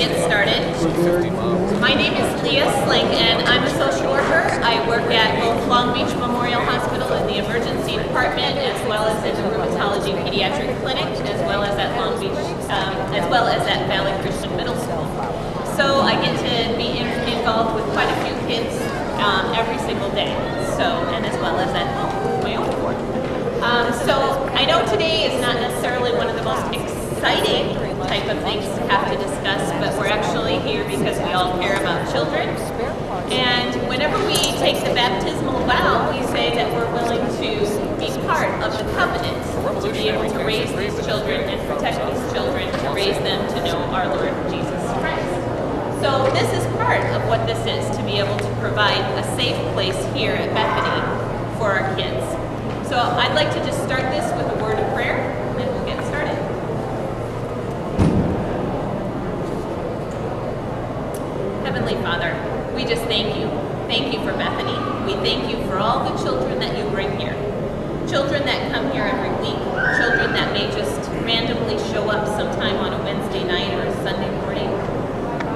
get started. My name is Leah Slink, and I'm a social worker. I work at both Long Beach Memorial Hospital in the emergency department, as well as in the rheumatology pediatric clinic, as well as at Long Beach, as well as at Valley Christian Middle School. So I get to be involved with quite a few kids every single day. And as well as at home, my own board. So I know today is not necessarily one of the most exciting type of things to have to discuss, but we're actually here because we all care about children. And whenever we take the baptismal vow, we say that we're willing to be part of the covenant to be able to raise these children and protect these children, to raise them to know our Lord Jesus Christ. So this is part of what this is, to be able to provide a safe place here at Bethany for our kids. So I'd like to just start this with a word of prayer, and then we'll get started. Heavenly Father, we just thank you. Thank you for Bethany. We thank you for all the children that you bring here. Children that come here every week. Children that may just randomly show up sometime on a Wednesday night or a Sunday morning.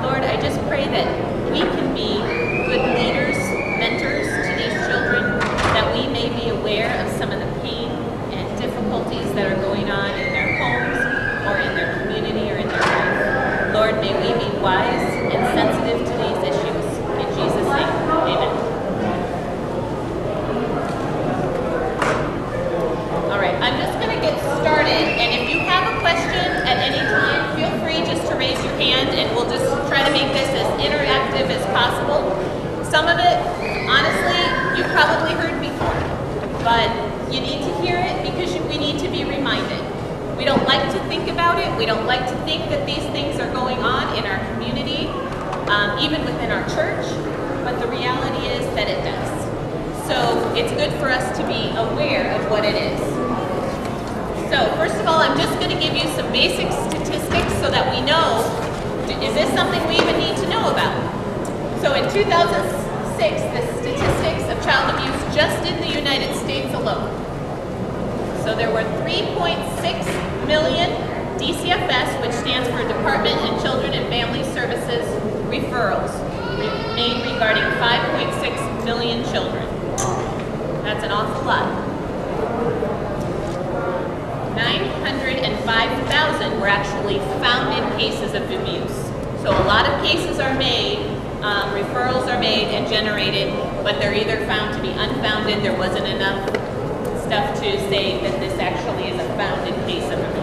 Lord, I just pray that we can be good leaders, mentors to these children, that we may be aware of some of the pain and difficulties that are going on in their homes or in their community or in their life. Lord, may we be wise and sensitive to these issues. In Jesus' name, amen. All right, I'm just going to get started, and if you have a question at any time, feel free just to raise your hand, and we'll just try to make this as interactive as possible. Some of it, honestly, you've probably heard before, but you need to hear it because we need to be reminded. We don't like to think about it. We don't like to think that these things are going on in our community, even within our church, but the reality is that it does. So it's good for us to be aware of what it is. So first of all, I'm just going to give you some basic statistics so that we know, is this something we even need to know about? So in 2006, the statistics of child abuse just in the United States alone. So there were 3.6 million DCFS, which stands for Department of Children and Family Services, referrals made regarding 5.6 million children. That's an awful lot. 905,000 were actually found in cases of abuse. So a lot of cases are made, referrals are made and generated, but they're either found to be unfounded, there wasn't enough stuff to say that this actually is a founded case of abuse.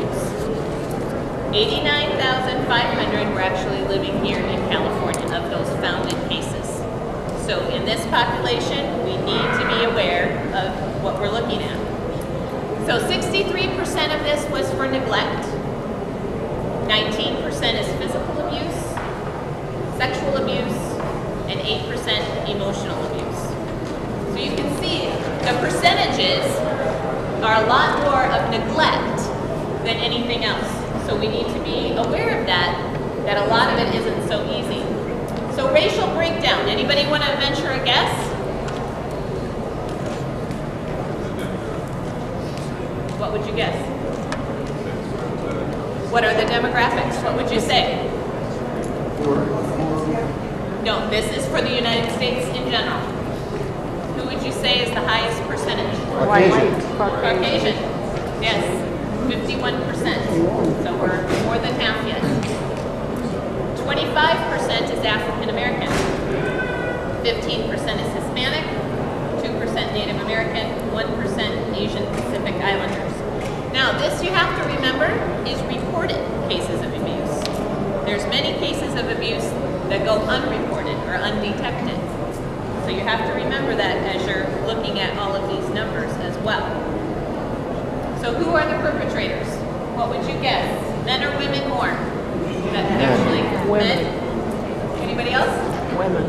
89,500 were actually living here in California of those founded cases. So in this population, we need to be aware of what we're looking at. So 63% of this was for neglect, 19% is physical abuse, sexual abuse, and 8% emotional abuse. So you can see the percentages are a lot more of neglect than anything else. So we need to be aware of that a lot of it isn't so easy. So racial breakdown, anybody want to venture a guess? What would you guess? What are the demographics? What would you say? No, this is for the United States in general. Who would you say is the highest percentage? White. Caucasian. Yes, 51%. So we're more than half yet. 25% is African American. 15% is Hispanic. 2% Native American. 1% Asian Pacific Islanders. Now, this you have to remember is reported cases of abuse. There's many cases of abuse that go unreported or undetected. So you have to remember that as you're looking at all of these numbers as well. So who are the perpetrators? What would you guess? Men or women more? Actually, men? Anybody else? Women.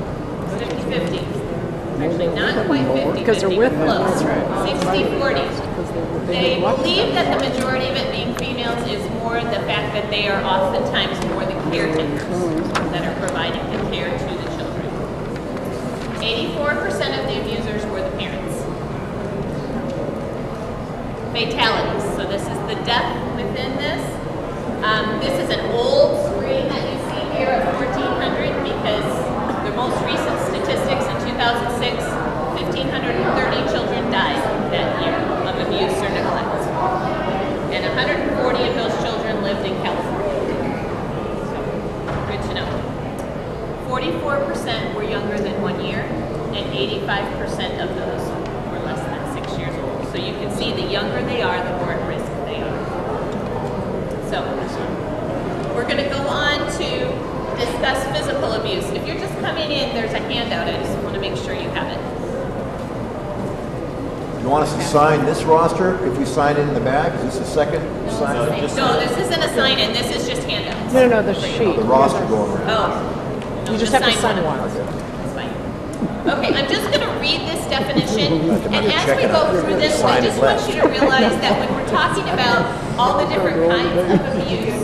50-50. Actually, not quite 50-50, because they're with them. close. That's right. 60-40. They believe that the majority of it being females is more the fact that they are oftentimes more the caretakers that are providing the care to the children. 84% of the abusers were the parents. Fatalities. So this is the death within this. This is an old screen that you see here of 94% were younger than 1 year, and 85% of those were less than 6 years old. So you can see the younger they are, the more at risk they are. So we're going to go on to discuss physical abuse. If you're just coming in, there's a handout. I just want to make sure you have it. You want us to sign this roster if we sign it in the back? Is this the second sign? No, this isn't a sign-in. This is just handouts. No, the sheet. The roster going around. Oh. You just have to sign one. That's fine. Okay, I'm just going to read this definition, and as we go through this, I just want you to realize that when we're talking about all the different kinds of abuse,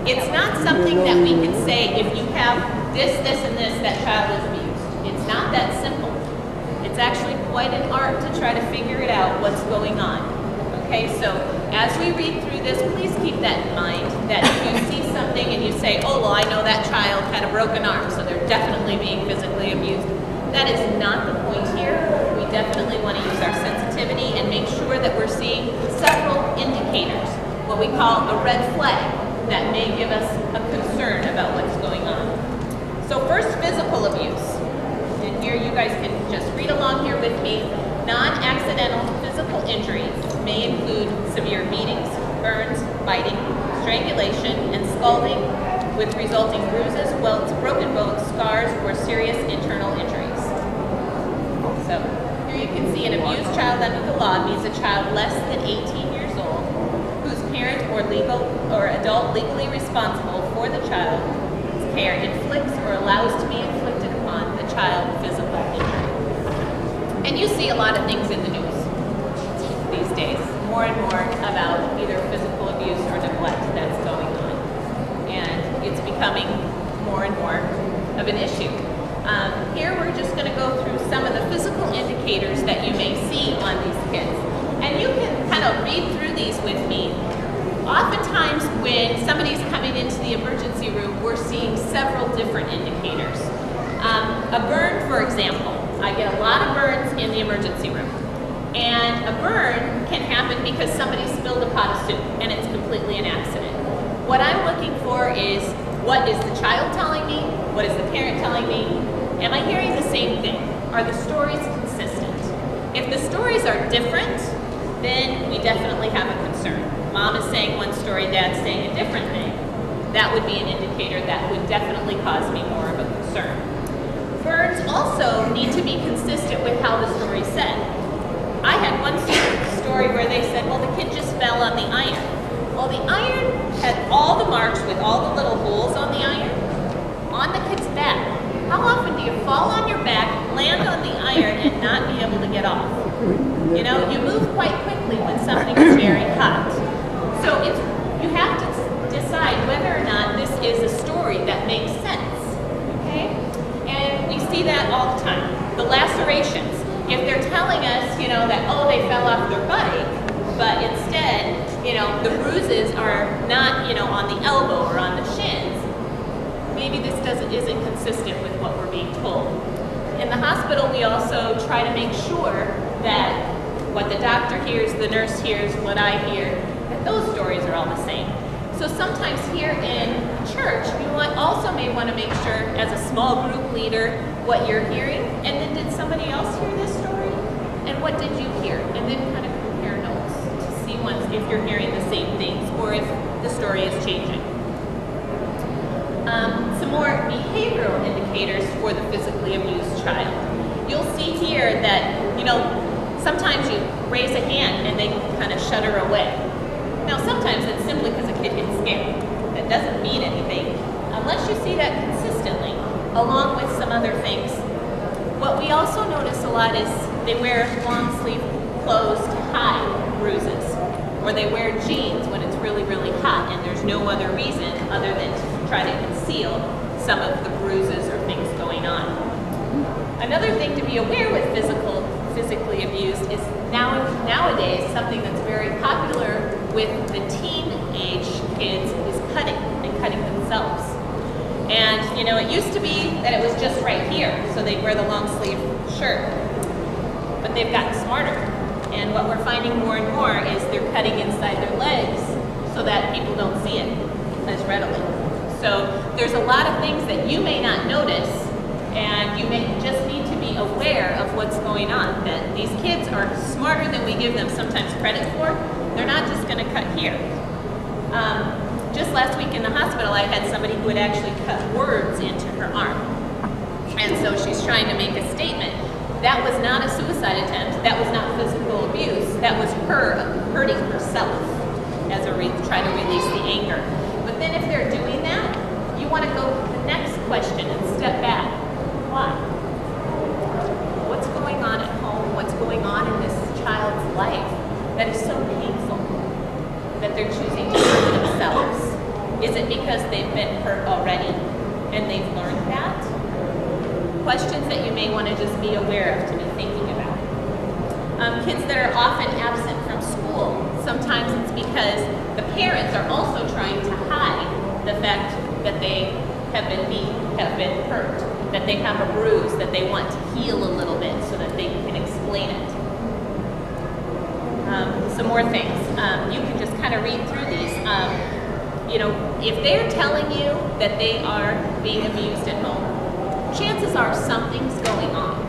it's not something that we can say, if you have this, this, and this, that child is abused. It's not that simple. It's actually quite an art to try to figure it out, what's going on. Okay, so as we read through this, please keep that in mind, that if you see something and you say, oh, well, I know that child had a broken arm, so they're definitely being physically abused. That is not the point here. We definitely want to use our sensitivity and make sure that we're seeing several indicators, what we call a red flag, that may give us a concern about what's going on. So first, physical abuse. And here you guys can just read along here with me. Non-accidental physical injuries may include severe beatings, burns, biting, strangulation, and scalding, with resulting bruises, welts, broken bones, scars, or serious internal injuries. So here you can see an abused child under the law means a child less than 18 years old whose parent or legal or adult legally responsible for the child's care inflicts or allows to be inflicted upon the child physical injury. And you see a lot of things in the news these days, more and more about either physical abuse or neglect that's going on. And it's becoming more and more of an issue. Here we're just going to go through some of the physical indicators that you may see on these kids. And you can kind of read through these with me. Oftentimes when somebody's coming into the emergency room, we're seeing several different indicators. A burn, for example. I get a lot of burns in the emergency room. And a burn can happen because somebody spilled a pot of soup and it's completely an accident. What I'm looking for is, what is the child telling me? What is the parent telling me? Am I hearing the same thing? Are the stories consistent? If the stories are different, then we definitely have a concern. Mom is saying one story, Dad's saying a different thing. That would be an indicator that would definitely cause me more of a concern. Burns also need to be consistent with how the story said. I had one story where they said, well, the kid just fell on the iron. Well, the iron had all the marks with all the little holes on the iron on the kid's back. How often do you fall on your back, land on the iron, and not be able to get off? You know, you move quite quickly when something is very hot. So you have to decide whether or not this is a story that makes sense, okay? And we see that all the time. The lacerations. If they're telling us, you know, that, oh, they fell off their bike, but instead, you know, the bruises are not, you know, on the elbow or on the shins, maybe this isn't consistent with what we're being told. In the hospital, we also try to make sure that what the doctor hears, the nurse hears, what I hear, that those stories are all the same. So sometimes here in church, you also may want to make sure, as a small group leader, what you're hearing, and then did somebody else hear this story? And what did you hear? And then kind of compare notes to see if you're hearing the same things or if the story is changing. Some more behavioral indicators for the physically abused child. You'll see here that, you know, sometimes you raise a hand and they kind of shudder away. Now sometimes it's simply because a kid gets scared. That doesn't mean anything unless you see that consistently, along with some other things. What we also notice a lot is they wear long sleeve clothes to hide bruises, or they wear jeans when it's really, really hot and there's no other reason other than to try to conceal some of the bruises or things going on. Another thing to be aware with physically abused is nowadays something that's very popular with the teenage kids is cutting and cutting themselves. And you know, it used to be that it was just right here, so they'd wear the long sleeve shirt. But they've gotten smarter. And what we're finding more and more is they're cutting inside their legs so that people don't see it as readily. So there's a lot of things that you may not notice And you may just need to be aware of what's going on, that these kids are smarter than we give them sometimes credit for. They're not just going to cut here. Just last week in the hospital, I had somebody who had actually cut words into her arm. And so she's trying to make a statement. That was not a suicide attempt. That was not physical abuse. That was her hurting herself as a trying to release the anger. But then if they're doing that, you want to go to the next question and step back. Why? What's going on at home? What's going on in this child's life that is so painful that they're choosing to hurt themselves? Is it because they've been hurt already and they've learned that? Questions that you may want to just be aware of, to be thinking about. Kids that are often absent from school, sometimes it's because the parents are also trying to hide the fact that they have been beaten, have been hurt, that they have a bruise, that they want to heal a little bit so that they can explain it. Some more things. You can just kind of read through these. You know, if they're telling you that they are being abused at home, chances are something's going on.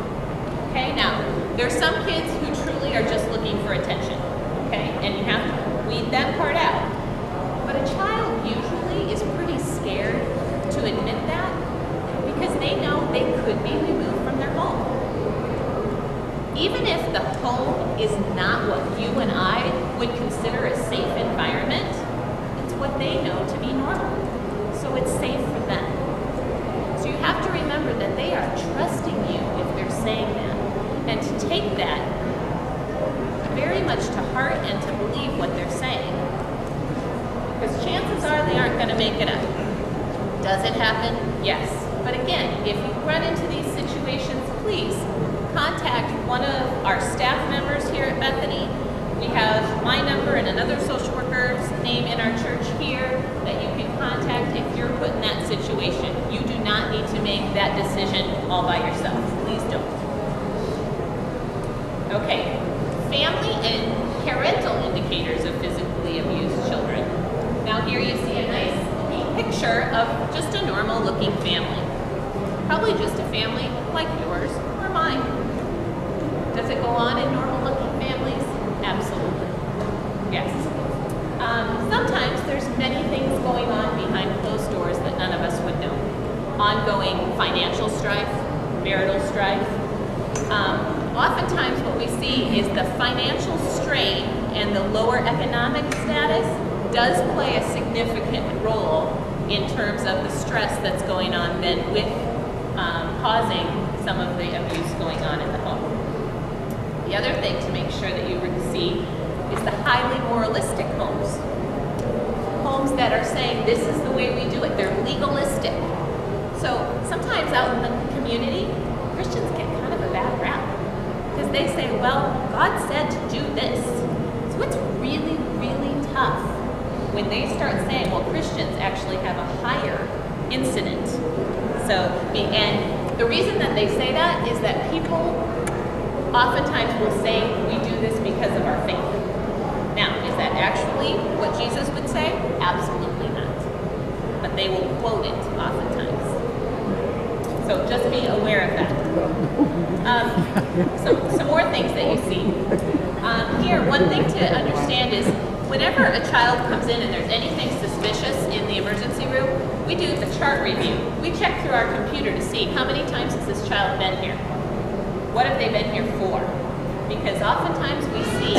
Okay, now, there's some kids who truly are just looking for attention. Okay, and you have to weed that part out. But a child usually is pretty scared to admit that because they know they could be removed from their home. Even if the home is not what you and I would consider a safe environment, it's what they know to be normal. So it's safe for them. So you have to remember that they are trusting you if they're saying that, and to take that very much to heart and to believe what they're saying. Because chances are they aren't going to make it up. Does it happen? Yes. But again, if you run into these situations, please contact one of our staff members here at Bethany. We have my number and another social worker's name in our church here that you can contact if you're put in that situation. You do not need to make that decision all by yourself. Please don't. Okay, family and parental indicators of physically abused children. Now here you see a nice picture of just a normal looking family. Probably just a family like yours or mine. Does it go on in normal looking families? Absolutely. Yes. Sometimes there's many things going on behind closed doors that none of us would know. Ongoing financial strife, marital strife. Oftentimes what we see is the financial strain and the lower economic status does play a significant role in terms of the stress that's going on then with causing some of the abuse going on in the home. The other thing to make sure that you see is the highly moralistic homes. Homes that are saying this is the way we do it. They're legalistic. So sometimes out in the community, Christians get kind of a bad rap because they say, well, God said to do this. So it's really, really tough when they start saying, well, Christians actually have a higher incident. So, and the reason that they say that is that people oftentimes will say, we do this because of our faith. Now, is that actually what Jesus would say? Absolutely not. But they will quote it oftentimes. So just be aware of that. Some more things that you see. Here, one thing to understand is whenever a child comes in and there's anything suspicious in the emergency room, we do the chart review. We check through our computer to see how many times has this child been here. What have they been here for? Because oftentimes we see,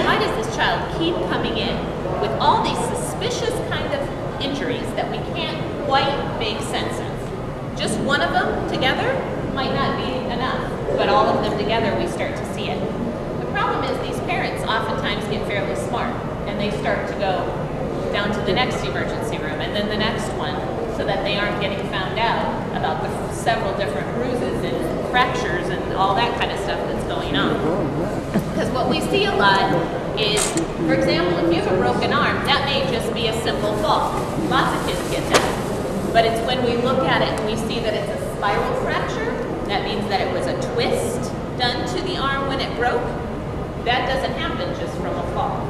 why does this child keep coming in with all these suspicious kind of injuries that we can't quite make sense of? Just one of them together might not be enough, but all of them together we start to see it. The problem is these parents oftentimes get fairly smart and they start to go down to the next emergency room and then the next one so that they aren't getting found out about the several different bruises and fractures and all that kind of stuff that's going on. Because what we see a lot is, for example, if you have a broken arm, that may just be a simple fall. Lots of kids get that. But it's when we look at it and we see that it's a spiral fracture, that means that it was a twist done to the arm when it broke. That doesn't happen just from a fall.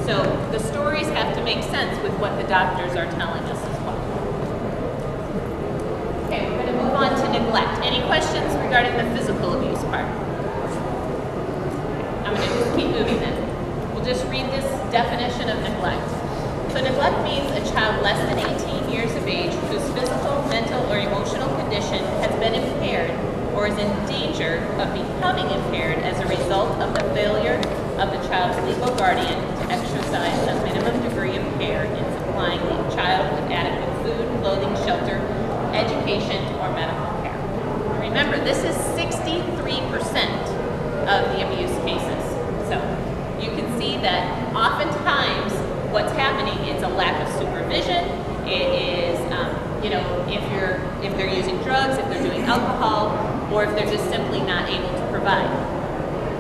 So the stories have to make sense with what the doctors are telling us as well. Okay, we're going to move on to neglect. neglect. Any questions regarding the physical abuse part? I'm going to just keep moving then. We'll just read this definition of neglect. So neglect means a child less than 18 years of age whose physical, mental, or emotional condition has been impaired or is in danger of becoming impaired as a result of the failure of the child's legal guardian to exercise a minimum degree of care in supplying the child with adequate food, clothing, shelter, education, or medical care. Remember, this is 63% of the abuse cases. So you can see that oftentimes what's happening is a lack of supervision. It is, if they're using drugs, if they're doing alcohol, or if they're just simply not able to provide.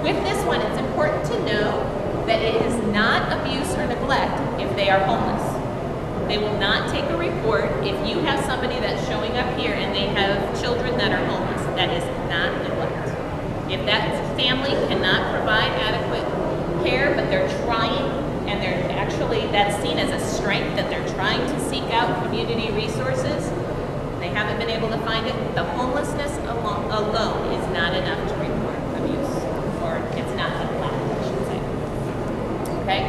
With this one, it's important to know that it is not abuse or neglect if they are homeless. They will not take a report if you have somebody that's showing up here and they have children that are homeless. That is not neglect. If that family cannot provide adequate care, but they're trying, and they're actually, that's seen as a strength, that they're trying to seek out community resources, they haven't been able to find it, the homelessness alone is not enough to report abuse, or it's not neglect, I should say. Okay?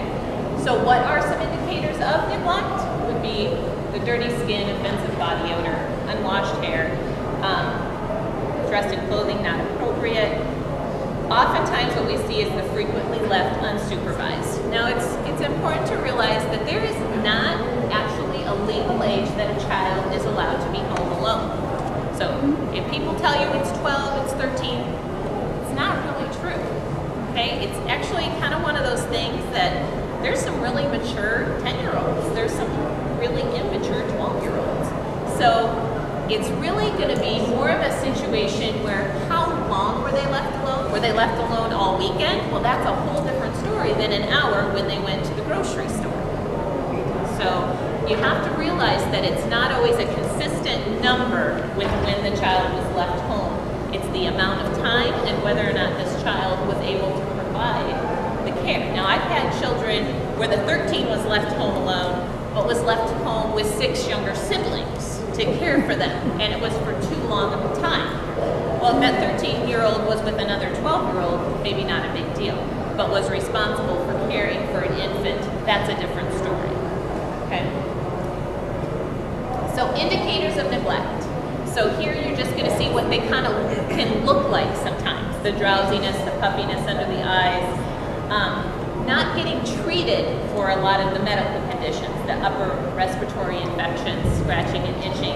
So what are some indicators of neglect? Would be the dirty skin, offensive body odor, unwashed hair, dressed in clothing not appropriate. Oftentimes what we see is the frequently left unsupervised. Now it's important to realize that there is not actually a legal age that a child is allowed to be home alone. So if people tell you it's 12, it's 13, it's not really true. Okay? It's actually kind of one of those things that there's some really mature 10-year-olds. There's some really immature 12-year-olds. So it's really going to be more of a situation where how long were they left alone? Were they left alone all weekend? Well, that's a whole different story than an hour when they went to the grocery store. So you have to realize that it's not always a consistent number with when the child was left home. It's the amount of time and whether or not this child was able to provide the care. Now, I've had children where the 13 was left home alone, but was left home with 6 younger siblings to care for them, and it was for too long of a time. Well, if that 13-year-old was with another 12-year-old, maybe not a big deal, but was responsible for caring for an infant, that's a different story. Okay? So indicators of neglect. So here you're just going to see what they kind of can look like sometimes. The drowsiness, the puffiness under the eyes, not getting treated for a lot of the medical conditions, the upper respiratory infections, scratching and itching,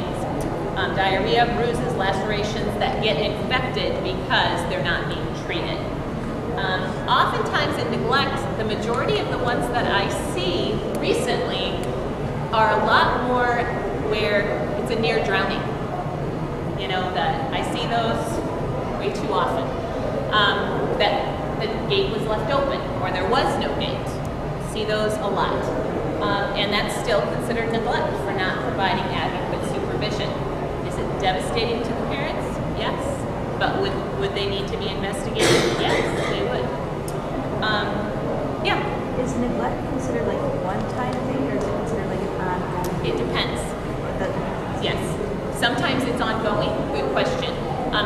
diarrhea, bruises, lacerations that get infected because they're not being treated. Oftentimes in neglect, the majority of the ones that I see recently are a lot more where it's a near drowning. You know, that I see those way too often. That the gate was left open or there was no gate. See those a lot. And that's still considered neglect for not providing adequate supervision. Is it devastating to the parents? Yes. But would they need to be investigated? Yes, they would. Yeah. Is neglect considered like a one-time thing, or is it considered like an ongoing? It depends. Yes. Sometimes it's ongoing. Good question.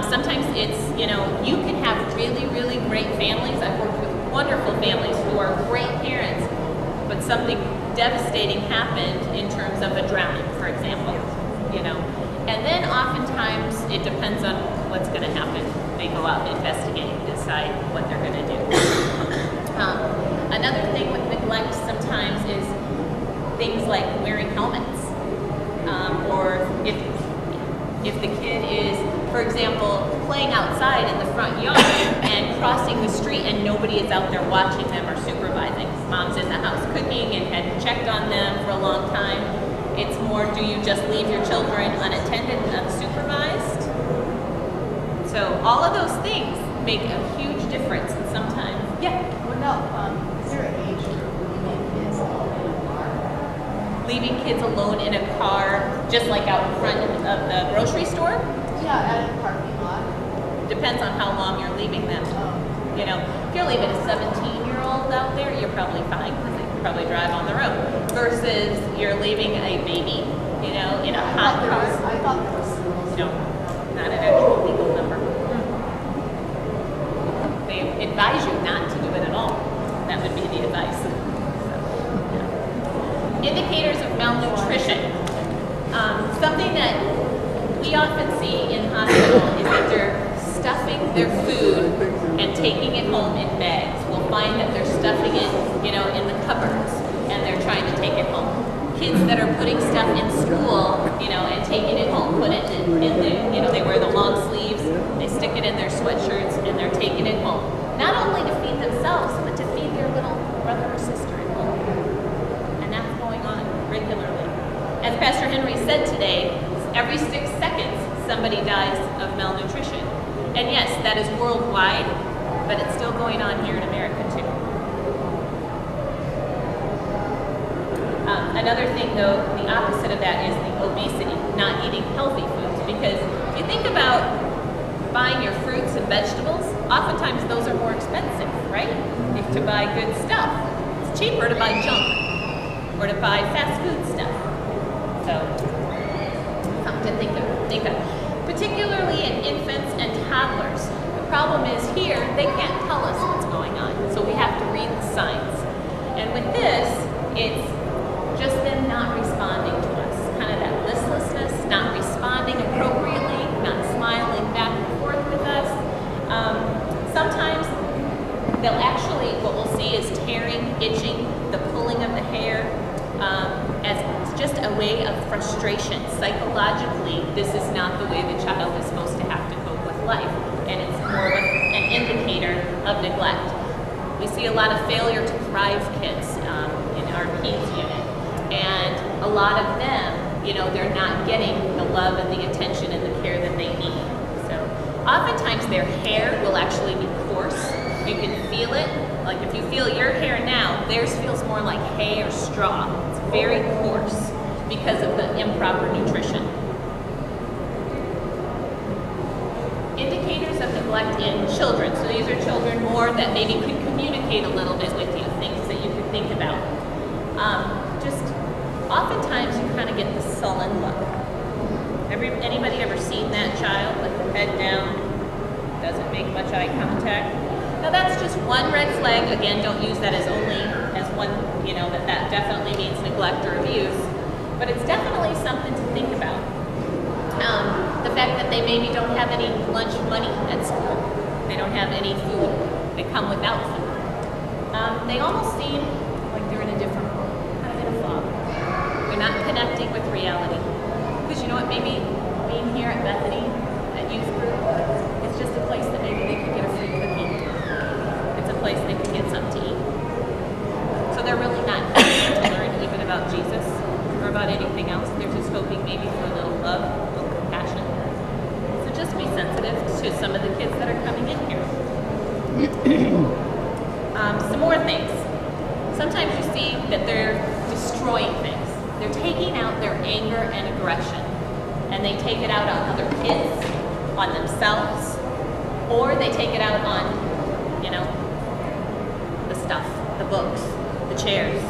Sometimes it's, you can have really, really great families. I've worked with wonderful families who are great parents, but something devastating happened in terms of a drowning, for example, And then oftentimes it depends on what's going to happen. They go out and investigate and decide what they're going to do. Another thing with neglect sometimes is things like wearing helmets, or if the kid is, for example, playing outside in the front yard and crossing the street and nobody is out there watching them or supervising. Mom's in the house cooking and hadn't checked on them for a long time. It's more, do you just leave your children unattended and unsupervised? So all of those things make a huge difference, and sometimes, yeah. Well, no, is there an age for leaving kids alone in a car? Leaving kids alone in a car, just like out in front of the grocery store? Yeah, at a parking lot. Depends on how long you're leaving them. If you're leaving a 17-year-old out there, you're probably fine because they can probably drive on their own. Versus you're leaving a baby, in a hot car. I thought there was. No, not at all. we often see in hospital is that they're stuffing their food and taking it home in bags. We'll find that they're stuffing it, you know, in the cupboards, and they're trying to take it home. Kids that are putting stuff in school, you know, and taking it home, put it in the, you know, they wear the long sleeves, they stick it in their sweatshirts, and they're taking it home. Not only to feed themselves, but to feed their little brother or sister at home. And that's going on regularly. As Pastor Henry said today, every 6 seconds somebody dies of malnutrition. And yes, that is worldwide, but it's still going on here in America too. Another thing though, the opposite of that is the obesity, not eating healthy foods. Because if you think about buying your fruits and vegetables, oftentimes those are more expensive, right? If to buy good stuff. It's cheaper to buy junk or to buy fast food stuff. So, something to think of. Particularly in infants and toddlers. The problem is here, they can't tell us what's going on. So we have to read the signs. And with this, it's just them not responding to us. Kind of that listlessness, not responding appropriately, not smiling back and forth with us. Sometimes they'll actually, what we'll see is tearing, itching, the pulling of the hair, as just a way of frustration. Psychologically, this is not the way the child is supposed to have to cope with life, and it's more of an indicator of neglect. We see a lot of failure to thrive kids in our PEDS unit, and a lot of them, you know, they're not getting the love and the attention and the care that they need. So oftentimes their hair will actually be coarse. You can feel it. Like if you feel your hair now, theirs feels more like hay or straw. It's very coarse because of the improper nutrition. Indicators of neglect in children. So these are children more that maybe could communicate a little bit with you, things that you could think about. Just oftentimes you kind of get the sullen look. Anybody ever seen that child with their head down, doesn't make much eye contact? Now that's just one red flag. Again, don't use that as only as one, you know, that definitely means neglect or abuse. But it's definitely something to think about. The fact that they maybe don't have any lunch money at school. They don't have any food. They come without food. They almost seem like they're in a different world, kind of in a fog. They're not connecting with reality. Because you know what, maybe being here at Bethany, at youth group, it's just a place that maybe they could get a free cookie. It's a place they could get something to eat. So they're really not eager to learn even about Jesus or about anything else. They're just hoping maybe for a little love, a little compassion. So just be sensitive to some of the kids that are coming in here. Some more things. Sometimes you see that they're destroying things. They're taking out their anger and aggression, and they take it out on other kids, on themselves, or they take it out on, you know, the stuff, the books, the chairs.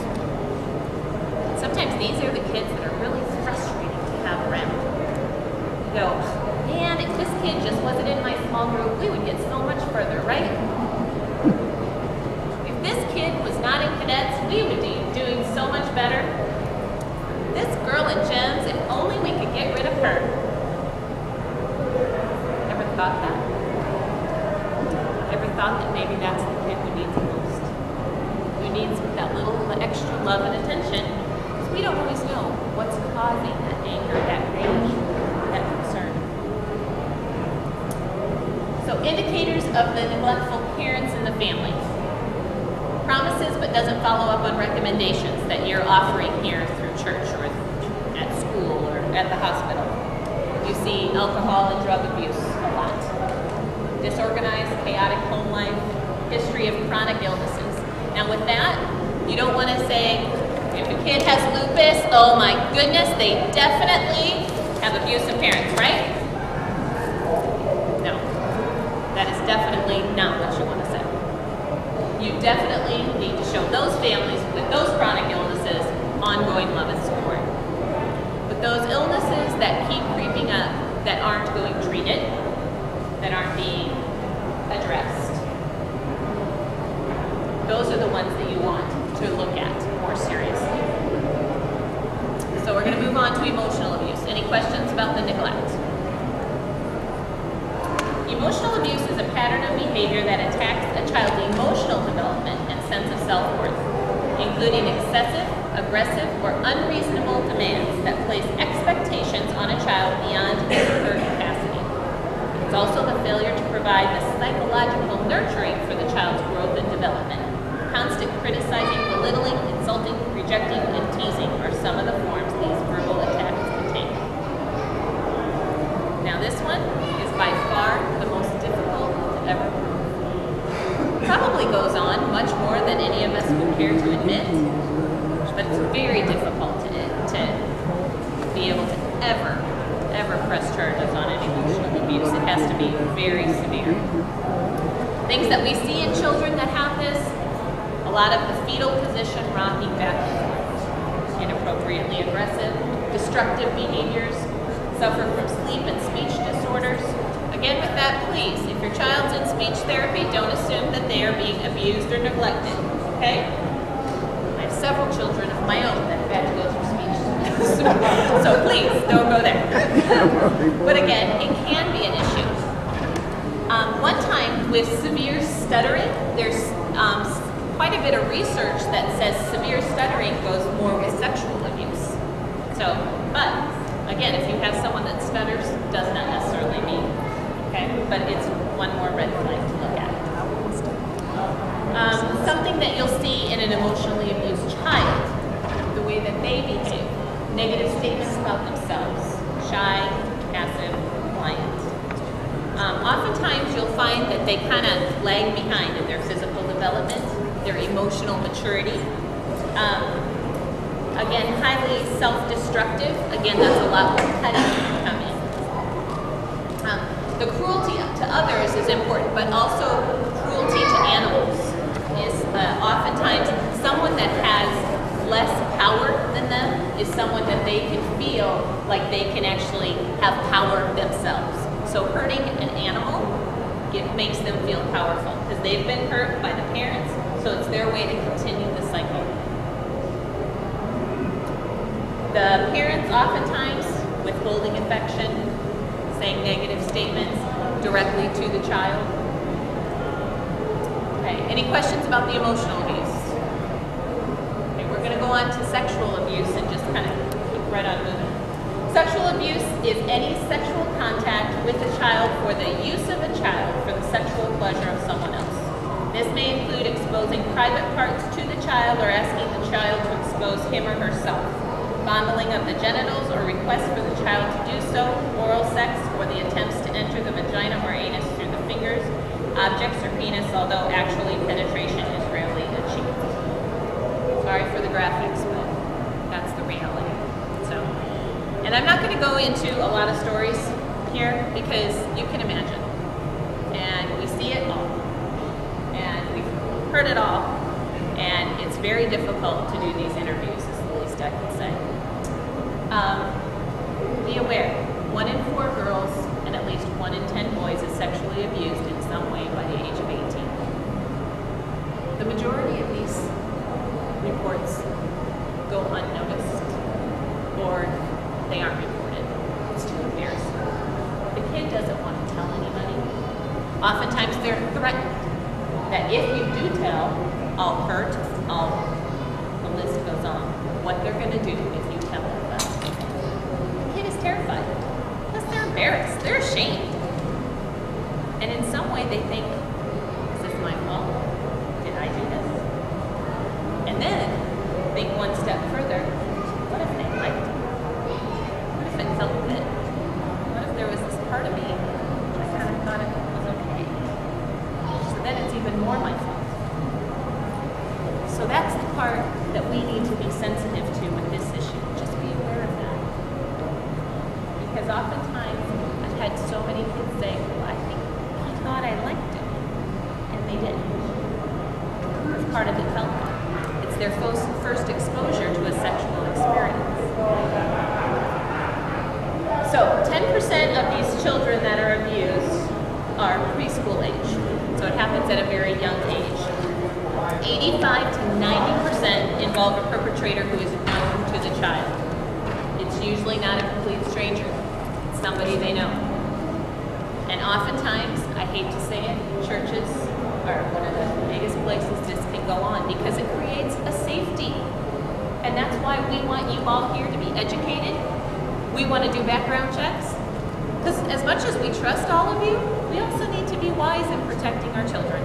Sometimes these are the kids that are really frustrating to have around. You go, man, if this kid just wasn't in my small group, we would get so much further, right? If this kid was not in cadets, we would be doing so much better. This girl in Gems, if only we could get rid of her. Ever thought that? Ever thought that maybe that's the kid who needs the most? Who needs that little extra love and attention? Because we don't always know what's causing that anger, that rage, that concern. So indicators of the neglectful parents in the family. Promises but doesn't follow up on recommendations that you're offering here through church or at school or at the hospital. You see alcohol and drug abuse a lot. Disorganized, chaotic home life, history of chronic illnesses. Now with that, you don't want to say, if a kid has lupus, oh my goodness, they definitely have abusive parents, right? No, that is definitely not what you want to say. You definitely need to show those families with those chronic illnesses ongoing love and support. But those illnesses that keep creeping up, that aren't going treated, that aren't being addressed, those are the ones that you want to look at more seriously. So we're going to move on to emotional abuse. Any questions about the neglect? Emotional abuse is a pattern of behavior that attacks a child's emotional development and sense of self-worth, including excessive, aggressive, or unreasonable demands that place expectations on a child beyond his or her capacity. It's also the failure to provide the psychological nurturing for the child's growth and development. Constant criticizing, belittling, insulting, rejecting, and teasing are some of the forms these verbal attacks can take. Now this one is by far the most difficult to ever prove. Probably goes on much more than any of us would care to admit, but it's very difficult to be able to ever press charges on an emotional abuse. It has to be very severe. Things that we see in children that have this: a lot of the fetal position, rocking back and forth, inappropriately aggressive, destructive behaviors, suffer from sleep and speech disorders. Again, with that, please, if your child's in speech therapy, don't assume that they are being abused or neglected, okay? I have several children of my own that have had to go through speech. So please, don't go there. But again, it can be an issue. One time with severe stuttering, there's quite a bit of research that says severe stuttering goes more with sexual abuse. So, but again, if you have someone that stutters, does not necessarily mean, okay? But it's one more red flag to look at. Something that you'll see in an emotionally abused child, the way that they behave. Negative statements about themselves, shy, passive, compliant. Oftentimes you'll find that they kind of lag behind in their physical development, their emotional maturity. Again, highly self-destructive. Again, that's a lot more petty to come in. The cruelty to others is important, but also cruelty to animals is oftentimes someone that has less power than them is someone that they can feel like they can actually have power themselves. So hurting an animal, it makes them feel powerful because they've been hurt by the parents, so it's their way to continue the cycle. The parents oftentimes withholding affection, saying negative statements directly to the child. Okay, any questions about the emotional abuse? Okay, we're going to go on to sexual abuse and just kind of keep right on moving. Sexual abuse is any sexual contact with a child for the use of a child for the sexual pleasure of someone else. This may include exposing private parts to the child or asking the child to expose him or herself, fondling of the genitals or requests for the child to do so, oral sex, or the attempts to enter the vagina or anus through the fingers, objects, or penis, although actually penetration is rarely achieved. Sorry for the graphics, but that's the reality. And I'm not going to go into a lot of stories here because you can imagine. And we see it all. And we've heard it all. And it's very difficult to do these interviews, is the least I can say. Be aware, 1 in 4 girls and at least 1 in 10 boys is sexually abused in some way by the age of 18. The majority of these reports go unnoticed or they aren't reported. It's too embarrassing. The kid doesn't want to tell anybody. Oftentimes they're threatened that if you do tell, I'll hurt, the list goes on. What they're going to do if you tell them. The kid is terrified. Plus they're embarrassed. They're ashamed. And in some way they think, is this my fault? Did I do this? And then think one step further. What if they liked it? It felt good. What if there was this part of me I kind of thought it was okay? So then it's even more my fault. So that's the part that we need to be sensitive to with this issue. Just be aware of that. Because oftentimes I've had so many kids say, well, I think he thought I liked it. And they didn't. It's part of the development. It's their first exposure to a sexual experience. So 10% of these children that are abused are preschool age. So it happens at a very young age. 85 to 90% involve a perpetrator who is known to the child. It's usually not a complete stranger. It's somebody they know. And oftentimes, I hate to say it, churches are one of the biggest places this can go on because it creates a safety. And that's why we want you all here to be educated. We want to do background checks. Because as much as we trust all of you, we also need to be wise in protecting our children.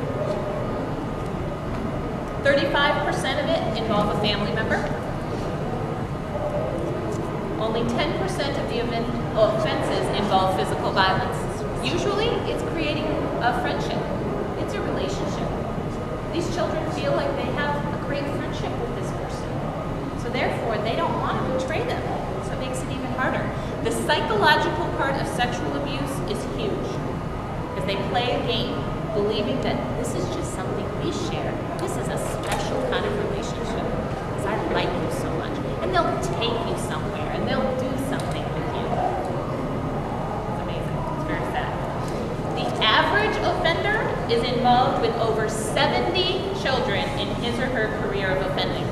35% of it involve a family member. Only 10% of the offenses involve physical violence. Usually, it's creating a friendship. It's a relationship. These children feel like they have a great friendship with this person. So therefore, they don't want to betray them. So it makes it even harder. The psychological part of sexual abuse is huge. Because they play a game believing that this is just something we share. This is a special kind of relationship. Because I like you so much. And they'll take you somewhere and they'll do something with you. It's amazing. It's very sad. The average offender is involved with over 70 children in his or her career of offending.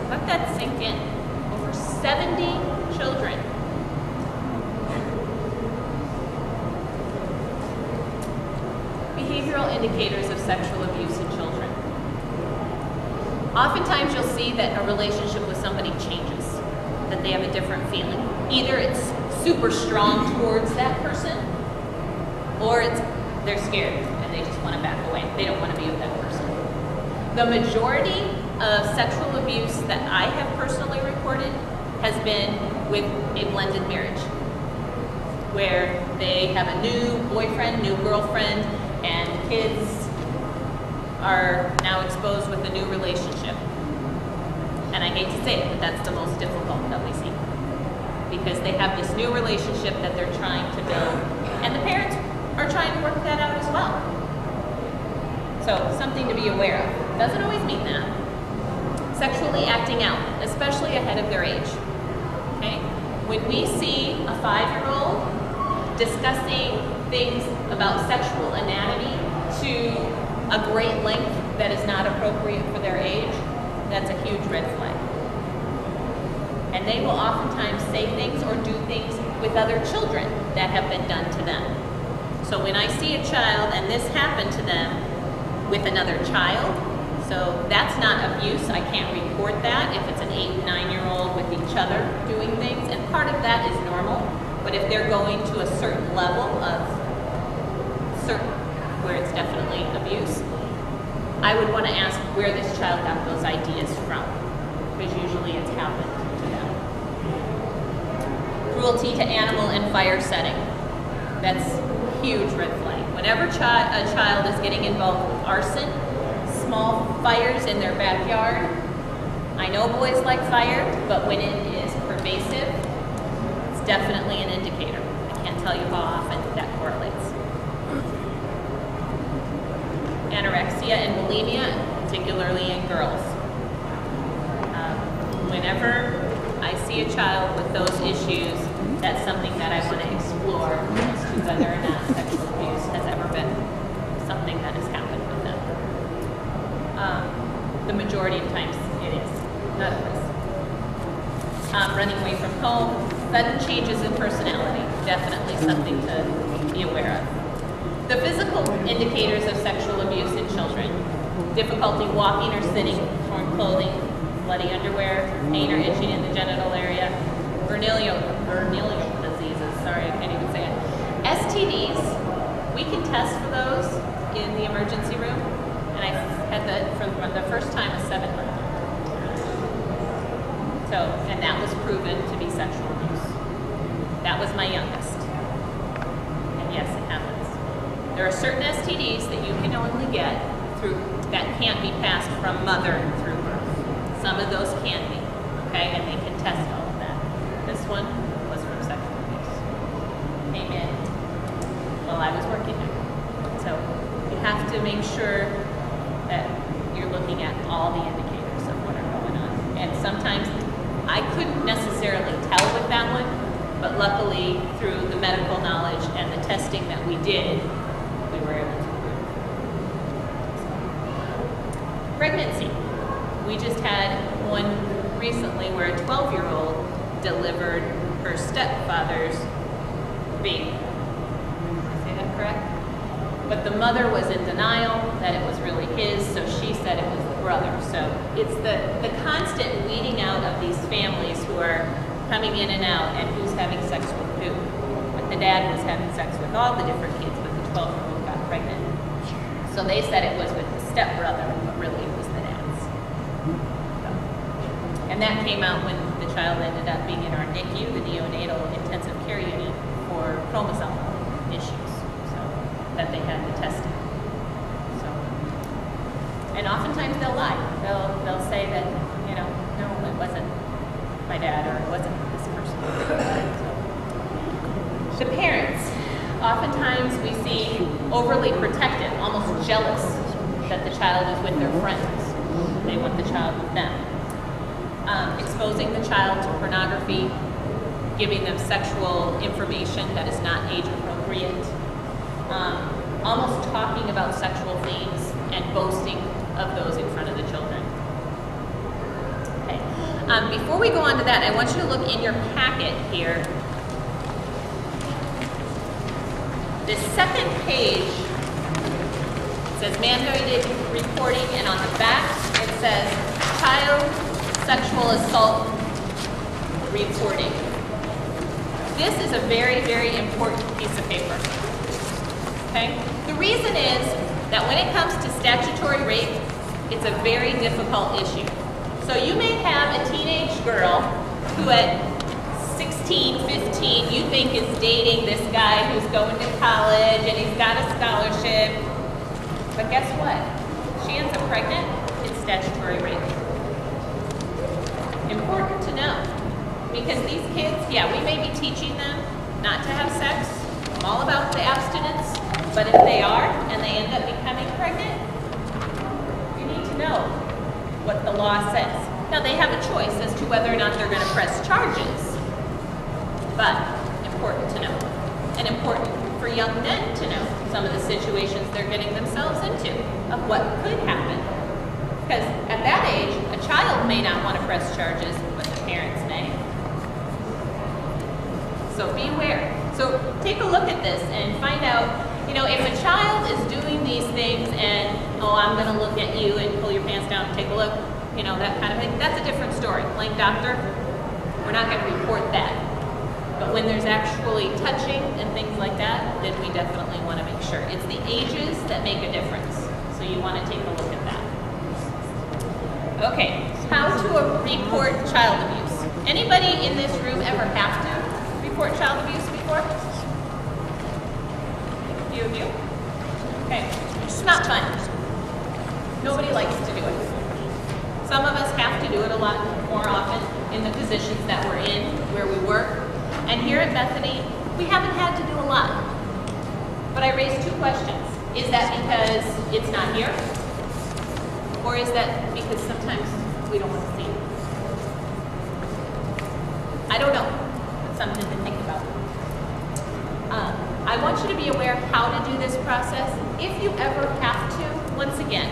Let that sink in. Over 70 children. Behavioral indicators of sexual abuse in children. Oftentimes you'll see that a relationship with somebody changes, that they have a different feeling. Either it's super strong towards that person, or they're scared and they just want to back away. They don't want to be with that person. The majority of sexual abuse that I have personally reported has been with a blended marriage, where they have a new boyfriend, new girlfriend, and kids are now exposed with a new relationship. And I hate to say it, but that's the most difficult that we see. Because they have this new relationship that they're trying to build, and the parents are trying to work that out as well. So, something to be aware of. Doesn't always mean that. Sexually acting out, especially ahead of their age. Okay? When we see a 5-year-old discussing things about sexual anatomy to a great length that is not appropriate for their age, that's a huge red flag. And they will oftentimes say things or do things with other children that have been done to them. So when I see a child and this happened to them with another child, so that's not abuse. I can't report that if it's an 8 and 9-year-old with each other doing things. And part of that is normal. But if they're going to a certain level of where it's definitely abuse, I would want to ask where this child got those ideas from, because usually it's happened to them. Cruelty to animal and fire setting. That's huge red flag. Whenever a child is getting involved with arson, small fires in their backyard, I know boys like fire, but when it is pervasive, it's definitely an indicator. I can't tell you how often that correlates. Anorexia and bulimia, particularly in girls. Whenever I see a child with those issues, that's something that I want to explore as to whether or not sexual abuse has ever been something that has happened with them. The majority of times it is, not always. Running away from home, sudden changes in personality, definitely something to be aware of. The physical indicators of sexual abuse in children: difficulty walking or sitting, torn clothing, bloody underwear, pain or itching in the genital area, venereal diseases, sorry, I can't even say it. STDs, we can test for those in the emergency room, and I had that for the first time a 7-month-old. So, and that was proven to be sexual abuse. That was my youngest. And yes, it happens. There are certain STDs that you can only get through, that can't be passed from mother through birth. Some of those can be, okay, and they can test all of that. This one was from sexual abuse. Came in while I was working there. So you have to make sure that you're looking at all the indicators of what are going on. And sometimes I couldn't necessarily tell with that one, but luckily through the medical knowledge and the testing that we did, we were able to prove. Pregnancy. We just had one recently where a 12-year-old delivered her stepfather's baby. Did I say that correct? But the mother was in denial that it was really his, so she said it was the brother. So it's the constant weeding out of these families who are coming in and out and who's having sex with who. But the dad was having sex with all the different kids, but the 12-year-old got pregnant. So they said it was with the stepbrother, but really it was the dad's. So, and that came out when the child ended up being in our NICU, the neonatal intensive care unit, for chromosome issues. That they had to test it. So, and oftentimes they'll lie. They'll say that, you know, no, it wasn't my dad or it wasn't this person. So, the parents, oftentimes we see overly protective, almost jealous that the child is with their friends. They want the child with them. Exposing the child to pornography, giving them sexual information that is not age appropriate. Almost talking about sexual themes and boasting of those in front of the children. Okay. Before we go on to that, I want you to look in your packet here. The second page says mandated reporting, and on the back it says child sexual assault reporting. This is a very, very important piece of paper. Okay? The reason is that when it comes to statutory rape, it's a very difficult issue. So you may have a teenage girl who at 16, 15, you think is dating this guy who's going to college and he's got a scholarship. But guess what? She ends up pregnant, it's statutory rape. Important to know. Because these kids, yeah, we may be teaching them not to have sex. I'm all about the abstinence. But if they are, and they end up becoming pregnant, you need to know what the law says. Now, they have a choice as to whether or not they're going to press charges, but important to know. And important for young men to know some of the situations they're getting themselves into, of what could happen. Because at that age, a child may not want to press charges, but the parents may. So be aware. So take a look at this and find out. You know, if a child is doing these things and, oh, I'm going to look at you and pull your pants down and take a look, you know, that kind of thing, that's a different story. Like, doctor, we're not going to report that. But when there's actually touching and things like that, then we definitely want to make sure. It's the ages that make a difference. So you want to take a look at that. Okay, how to report child abuse. Anybody in this room ever have to report child abuse before? Few of you? Okay. It's not fun. Nobody likes to do it. Some of us have to do it a lot more often in the positions that we're in, where we work. And here at Bethany, we haven't had to do a lot. But I raised two questions. Is that because it's not here? Or is that because sometimes we don't want to see it? I don't know. It's something to think about. I want you to be aware how to do this process. If you ever have to, once again,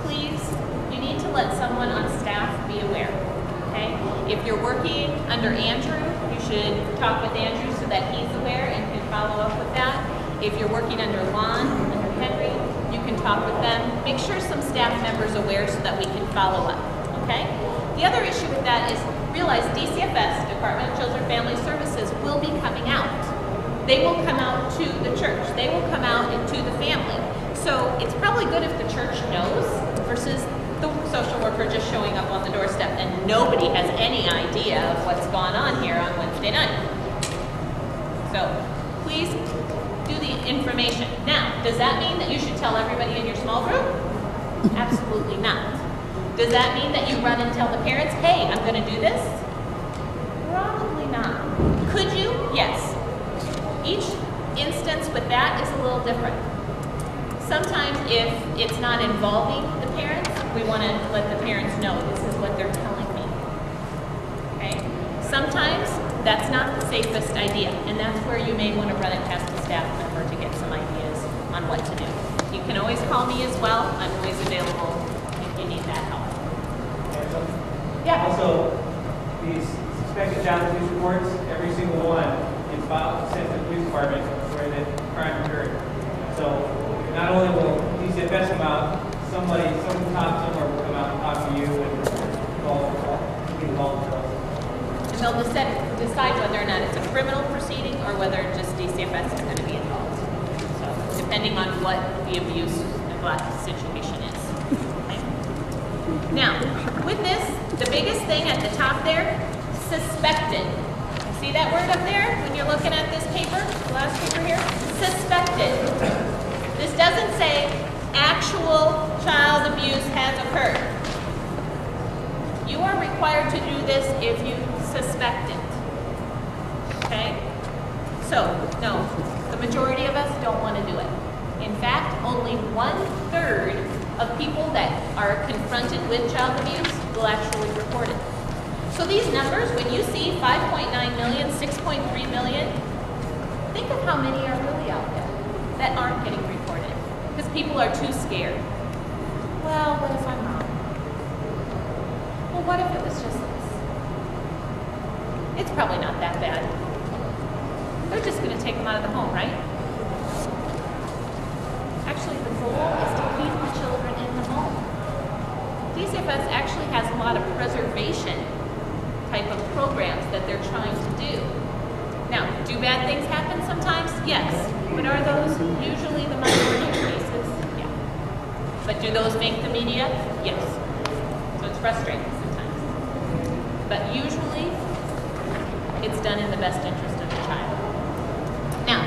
please, you need to let someone on staff be aware, okay? If you're working under Andrew, you should talk with Andrew so that he's aware and can follow up with that. If you're working under Lon, under Henry, you can talk with them. Make sure some staff members are aware so that we can follow up, okay? The other issue with that is realize DCFS, Department of Children and Family Services, will be coming out. They will come out to the church. They will come out to the family. So it's probably good if the church knows versus the social worker just showing up on the doorstep and nobody has any idea of what's gone on here on Wednesday night. So please do the information. Now, does that mean that you should tell everybody in your small group? Absolutely not. Does that mean that you run and tell the parents, hey, I'm going to do this? Probably not. Could you? Yes. Each instance with that is a little different. Sometimes if it's not involving the parents, we want to let the parents know this is what they're telling me. Okay? Sometimes that's not the safest idea, and that's where you may want to run it past a staff member to get some ideas on what to do. You can always call me as well. I'm always available if you need that help. Yeah? Also, these suspected child abuse reports, every single one, sent to the police department department where the crime occurred. So not only will DCFS come out, some top somewhere will come out and talk to you and be involved with us. And they'll decide whether or not it's a criminal proceeding or whether just DCFS is going to be involved. So depending on what the abuse neglect situation is. Okay. Now, with this, the biggest thing at the top there, suspected. See that word up there when you're looking at this paper, the last paper here? Suspected. This doesn't say actual child abuse has occurred. You are required to do this if you suspect it. Okay? So, no, the majority of us don't want to do it. In fact, only 1/3 of people that are confronted with child abuse will actually report it. So these numbers, when you see 5.9 million, 6.3 million, think of how many are really out there that aren't getting reported because people are too scared. Well, what if I'm wrong? Well, what if it was just this? It's probably not that bad. They're just going to take them out of the home, right? Actually, the goal is to keep the children in the home. DCFS actually has a lot of preservation type of programs that they're trying to do. Now, do bad things happen sometimes? Yes. But are those usually the minority of cases? Yeah. But do those make the media? Yes. So it's frustrating sometimes. But usually, it's done in the best interest of the child. Now,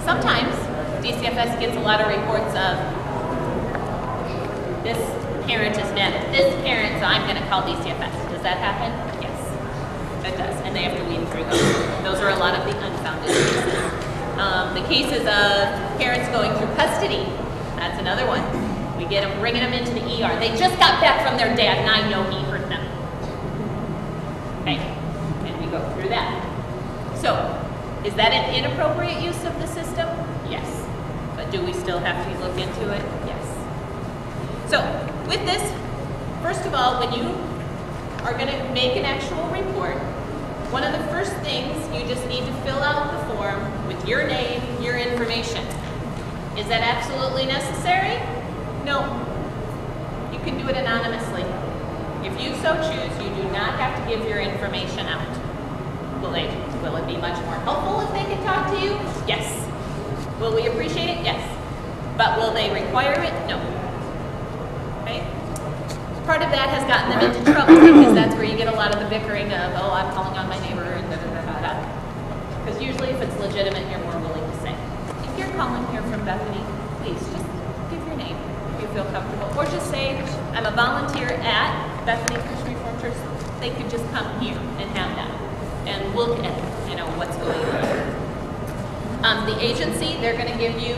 sometimes DCFS gets a lot of reports of this parent is mad at this parent, so I'm going to call DCFS. Does that happen? Yes. That does, and they have to weed through those. Those are a lot of the unfounded cases. The cases of parents going through custody, that's another one. We get them, bringing them into the ER. They just got back from their dad, and I know he hurt them. Okay, and we go through that. So, is that an inappropriate use of the system? Yes. But do we still have to look into it? Yes. So, with this, first of all, when you are going to make an actual report, one of the first things you just need to fill out the form with your name, your information. Is that absolutely necessary? No. You can do it anonymously. If you so choose, you do not have to give your information out. Will it be much more helpful if they can talk to you? Yes. Will we appreciate it? Yes. But will they require it? No. Okay? Part of that has gotten them into trouble because that's where you get a lot of the bickering of, oh, I'm calling on my neighbor and da-da-da-da-da. Because usually if it's legitimate, you're more willing to say. If you're calling here from Bethany, please just give your name if you feel comfortable. Or just say, I'm a volunteer at Bethany Christian Reformed Church. They could just come here and have that and look at, what's going on. The agency, they're going to give you,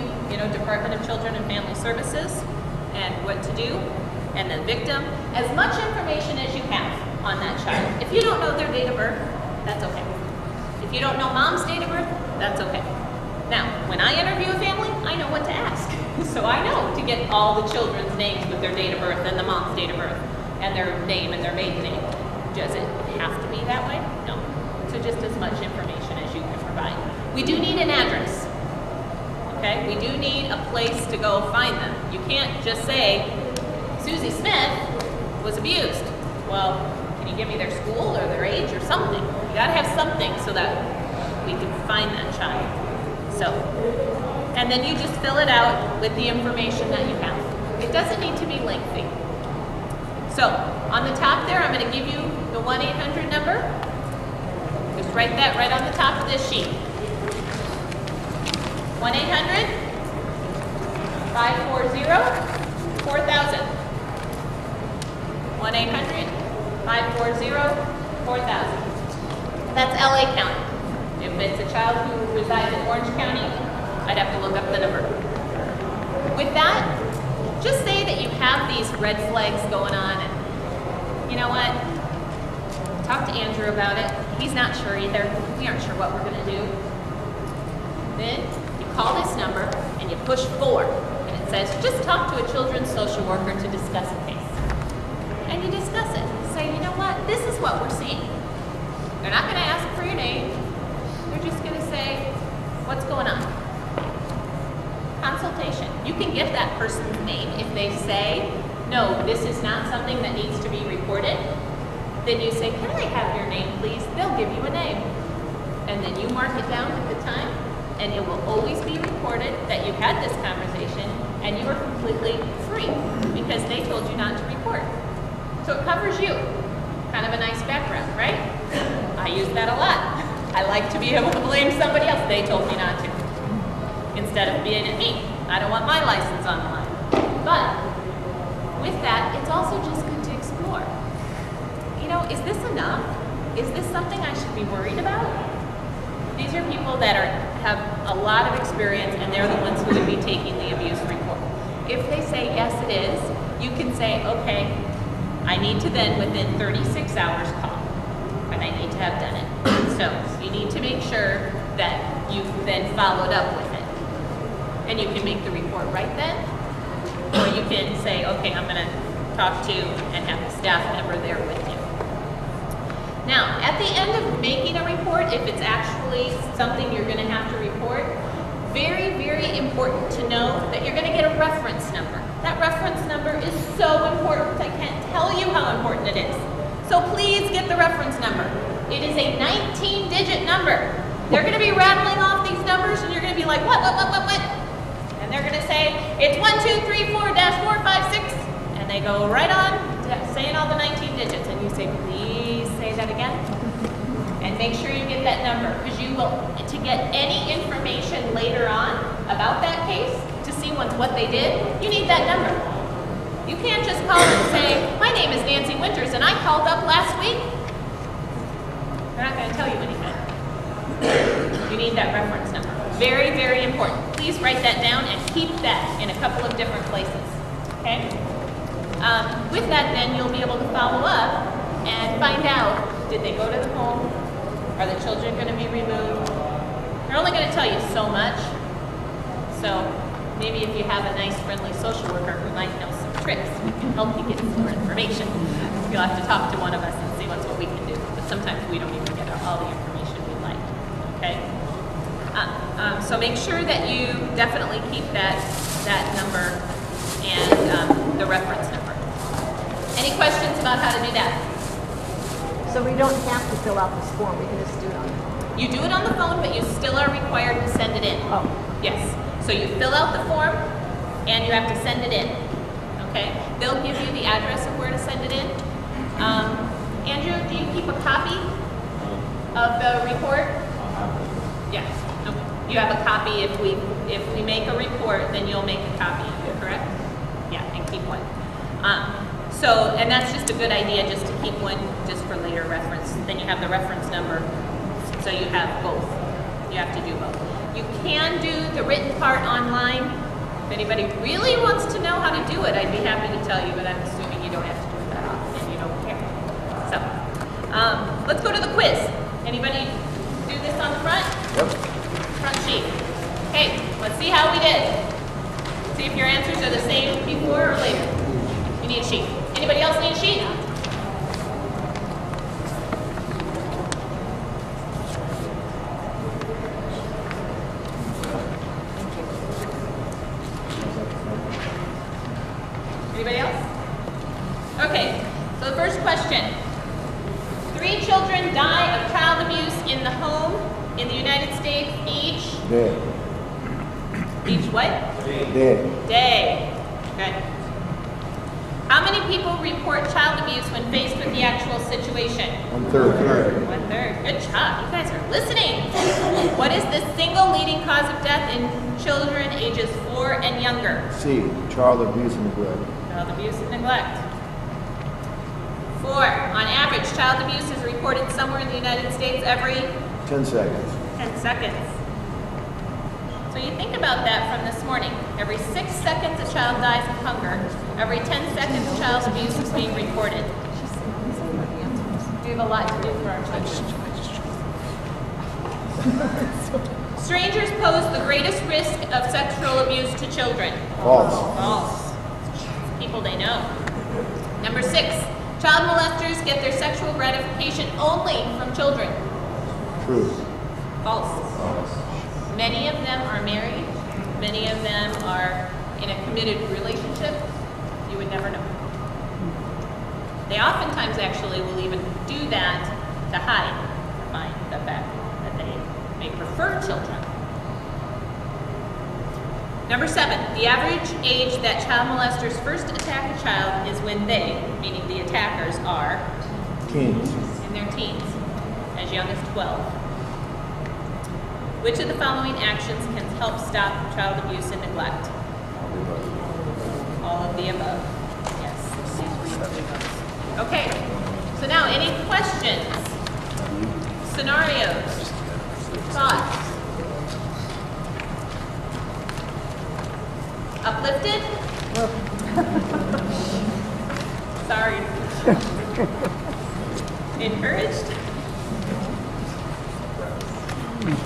Department of Children and Family Services and what to do. And the victim, as much information as you have on that child. If you don't know their date of birth, that's okay. If you don't know mom's date of birth, that's okay. Now, when I interview a family, I know what to ask. So I know to get all the children's names with their date of birth and the mom's date of birth and their name and their maiden name. Does it have to be that way? No. So just as much information as you can provide. We do need an address. Okay? We do need a place to go find them. You can't just say, Susie Smith was abused. Well, can you give me their school or their age or something? You gotta have something so that we can find that child. So, and then you just fill it out with the information that you have. It doesn't need to be lengthy. So, on the top there, I'm gonna give you the 1-800 number. Just write that right on the top of this sheet. 1-800-540-4000. 1-800-540-4000. That's LA County. If it's a child who resides in Orange County, I'd have to look up the number. With that, just say that you have these red flags going on and you know what? Talk to Andrew about it. He's not sure either. We aren't sure what we're gonna do. Then you call this number and you push 4 and it says, just talk to a children's social worker to discuss a case. And you discuss it. Say, you know what, this is what we're seeing. They're not going to ask for your name. They're just going to say, what's going on? can get that person's name. If they say, no, this is not something that needs to be reported, then you say, can I have your name, please? They'll give you a name. And then you mark it down at the time, and it will always be recorded that you had this conversation, and you are completely free because they told you not to report. So it covers you. Kind of a nice background, right? I use that a lot. I like to be able to blame somebody else. They told me not to. Instead of being at me. I don't want my license on the line. But with that, it's also just good to explore. You know, is this enough? Is this something I should be worried about? These are people that have a lot of experience, and they're the ones who would be taking the abuse report. If they say, yes, it is, you can say, okay, I need to then, within 36 hours, call. And I need to have done it. So you need to make sure that you've then followed up with it. And you can make the report right then, or you can say, okay, I'm going to talk to and have the staff member there with you. Now, at the end of making a report, if it's actually something you're going to have to report, very, very important to know that you're going to get a reference number. That reference number is so important. I can't tell you how important it is. So please get the reference number. It is a 19-digit number. They're going to be rattling off these numbers, and you're going to be like, what? And they're going to say, it's 1234-456, and they go right on saying all the 19 digits, and you say, please say that again, and make sure you get that number, because you will, to get any information later on about that case, to see what they did, you need that number. You can't just call and say, my name is Nancy Winters, and I called up last week. They're not going to tell you anything. You need that reference number. Very, very important. Please write that down and keep that in a couple of different places. Okay? With that, then, you'll be able to follow up and find out, did they go to the home? Are the children going to be removed? They're only going to tell you so much. So maybe if you have a nice, friendly social worker who might know some tricks, we can help you get some more information. You'll have to talk to one of us and see what we can do. But sometimes we don't even get all the information we'd like. Okay? So make sure that you definitely keep that number and the reference number. Any questions about how to do that? So we don't have to fill out this form, we can just do it on the phone? You do it on the phone, but you still are required to send it in. Oh. Yes. So you fill out the form, and you have to send it in. Okay? They'll give you the address of where to send it in. Andrew, do you keep a copy of the report? Yes. Okay. You have a copy. If we make a report, then you'll make a copy of it, correct? Yeah, and keep one. And that's just a good idea, just to keep one just for later reference. Then you have the reference number, so you have both. You have to do both. You can do the written part online. If anybody really wants to know how to do it, I'd be happy to tell you, but I'm assuming you don't have to do it that often and you don't care. So, let's go to the quiz. Anybody do this on the front? Yep. Front sheet. Okay, let's see how we did. See if your answers are the same before or later. You need a sheet. Anybody else need a sheet? Anybody else? Okay, so the first question. 3 children die of child abuse in the home in the United States each. Day. Each what? Day. Day. Okay. How many people report child abuse when faced with the actual situation? 1/3. 1/3. Good job. You guys are listening. What is the single leading cause of death in children ages 4 and younger? C. Child abuse and neglect. Child abuse and neglect. 4. On average, child abuse is reported somewhere in the United States every 10 seconds. 10 seconds. So you think about that from this morning. Every 6 seconds a child dies of hunger. Every 10 seconds child abuse is being reported. We have a lot to do for our children. Strangers pose the greatest risk of sexual abuse to children. False. False. People they know. Number 6. Child molesters get their sexual gratification only from children. True. False. Many of them are married. Many of them are in a committed relationship, you would never know. They oftentimes actually will even do that to hide behind the fact that they may prefer children. Number 7, the average age that child molesters first attack a child is when they, meaning the attackers, are Teens. in their teens, as young as 12. Which of the following actions can help stop child abuse and neglect? All of the above. Yes. Okay. So now, any questions? Scenarios? Thoughts? Uplifted? Sorry. Encouraged?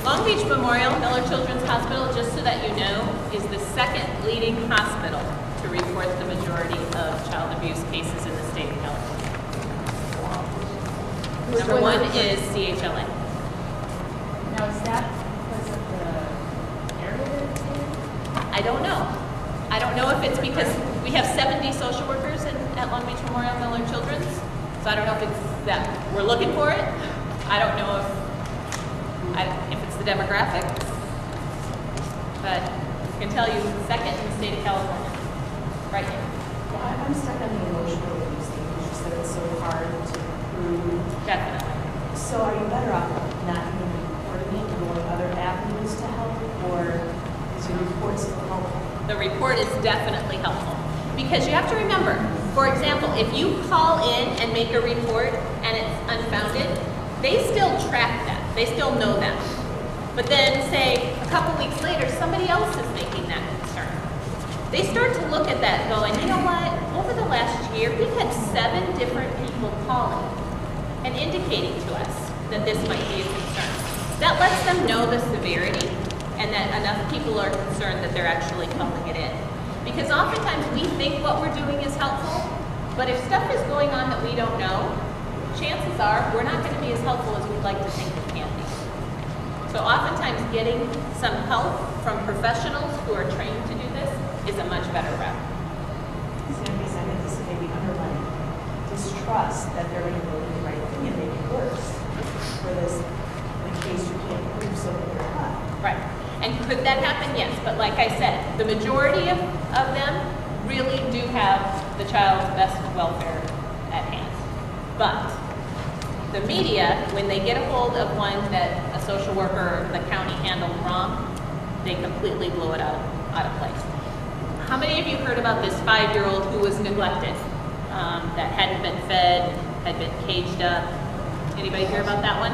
Long Beach Memorial Miller Children's Hospital, just so that you know, is the second leading hospital to report the majority of child abuse cases in the state of California. Number 1 is CHLA. Now, is that because of the area that it's in? I don't know. I don't know if it's because we have 70 social workers at Long Beach Memorial Miller Children's, so I don't know if it's that we're looking for it. I don't know if it's the demographics, but I can tell you second in the state of California, right here. Yeah, I'm stuck on the emotional abuse thing. You just said it's so hard to prove. Definitely. So are you better off not even reporting it and going other avenues to help, or is your report still helpful? The report is definitely helpful because you have to remember, for example, if you call in and make a report and it's unfounded, they still track that. They still know that. But then, say, a couple weeks later, somebody else is making that concern. They start to look at that going, you know what, over the last year, we've had 7 different people calling and indicating to us that this might be a concern. That lets them know the severity and that enough people are concerned that they're actually calling it in. Because oftentimes we think what we're doing is helpful, but if stuff is going on that we don't know, chances are we're not going to be as helpful as we'd like to think we can be. So oftentimes getting some help from professionals who are trained to do this is a much better route. So I guess I'm anticipating underlying distrust that they're going to go do the right thing and make it worse for this in case you can't prove something you're not. Right. And could that happen? Yes. But like I said, the majority of them really do have the child's best welfare at hand. But the media, when they get a hold of one that a social worker or the county handled wrong, they completely blow it out of place. How many of you heard about this 5-year-old who was neglected, that hadn't been fed, had been caged up? Anybody hear about that one?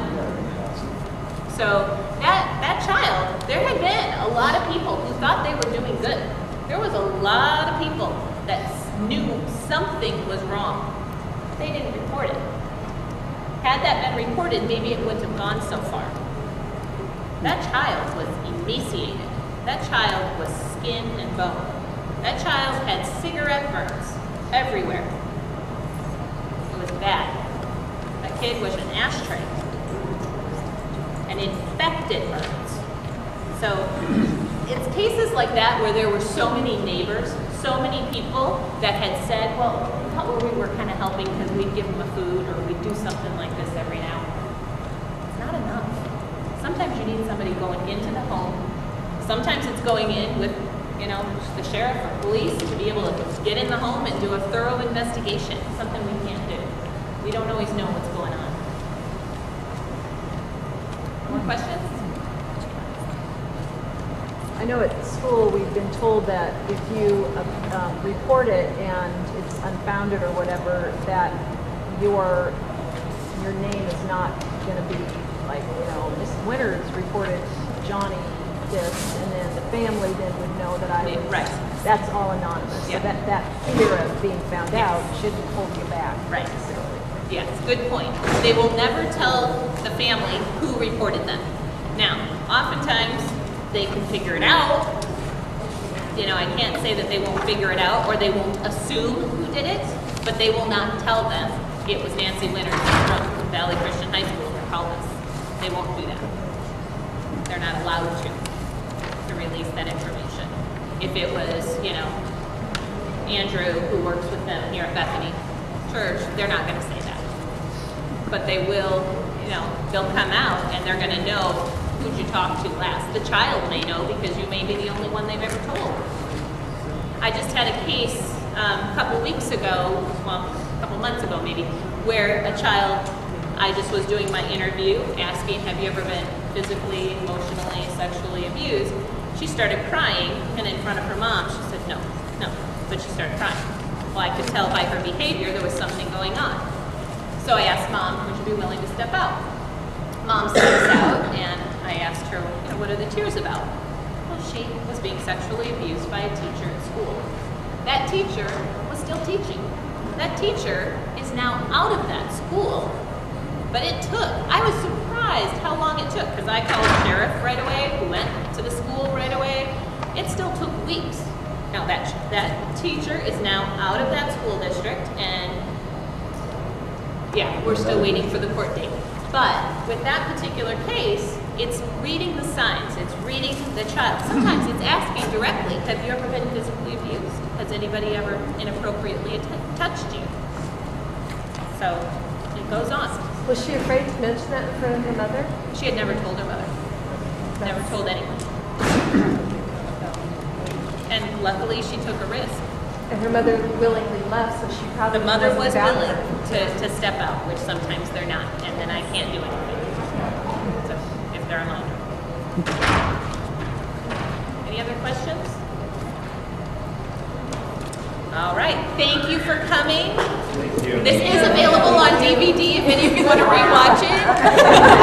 So that child, there had been a lot of people who thought they were doing good. There was a lot of people that knew something was wrong. They didn't report it. Had that been reported, maybe it wouldn't have gone so far. That child was emaciated. That child was skin and bone. That child had cigarette burns everywhere. It was bad. That kid was an ashtray. And infected burns. So it's cases like that where there were so many neighbors, so many people that had said, well, we were kind of helping because we'd give them a food or we'd do something like this every now and then. It's not enough. Sometimes you need somebody going into the home. Sometimes it's going in with, the sheriff or police to be able to get in the home and do a thorough investigation, something we can't do. We don't always know what's going on. More questions? I know at school we've been told that if you report it and it's unfounded or whatever, that your name is not going to be like, Mrs. Winters reported Johnny this, and then the family then would know that I was. Right. That's all anonymous. Yeah. So that fear of being found out shouldn't hold you back. Right. Necessarily. Yes, good point. They will never tell the family who reported them. Now, oftentimes they can figure it out. I can't say that they won't figure it out or they won't assume who did it, but they will not tell them it was Nancy Winters from Valley Christian High School who called us. They won't do that. They're not allowed to release that information. If it was, Andrew, who works with them here at Bethany Church, they're not going to say that. But they will, they'll come out and they're going to know who'd you talk to last. The child may know because you may be the only one they've ever told. I just had a case a couple weeks ago, well, a couple months ago maybe, where a child, I just was doing my interview asking, have you ever been physically, emotionally, sexually abused? She started crying, and in front of her mom, she said, no, but she started crying. Well, I could tell by her behavior there was something going on. So I asked Mom, would you be willing to step out? Mom steps out, and I asked her, what are the tears about? Well, she was being sexually abused by a teacher at school. That teacher was still teaching. That teacher is now out of that school. But I was surprised how long it took, because I called the sheriff right away, who went to the school right away. It still took weeks. Now that teacher is now out of that school district, and yeah, we're still waiting for the court date. But with that particular case, it's reading the signs, it's reading the child. Sometimes it's asking directly, have you ever been physically abused? Has anybody ever inappropriately touched you? So it goes on. Was she afraid to mention that in front of her mother? She had never told her mother. Never told anyone. And luckily she took a risk. And her mother willingly left, so she probably The mother was wasn't willing bad to step out, which sometimes they're not, and then I can't do anything. So, if they're alone. Any other questions? All right, thank you for coming. Thank you. This is available on DVD if any of you want to rewatch it.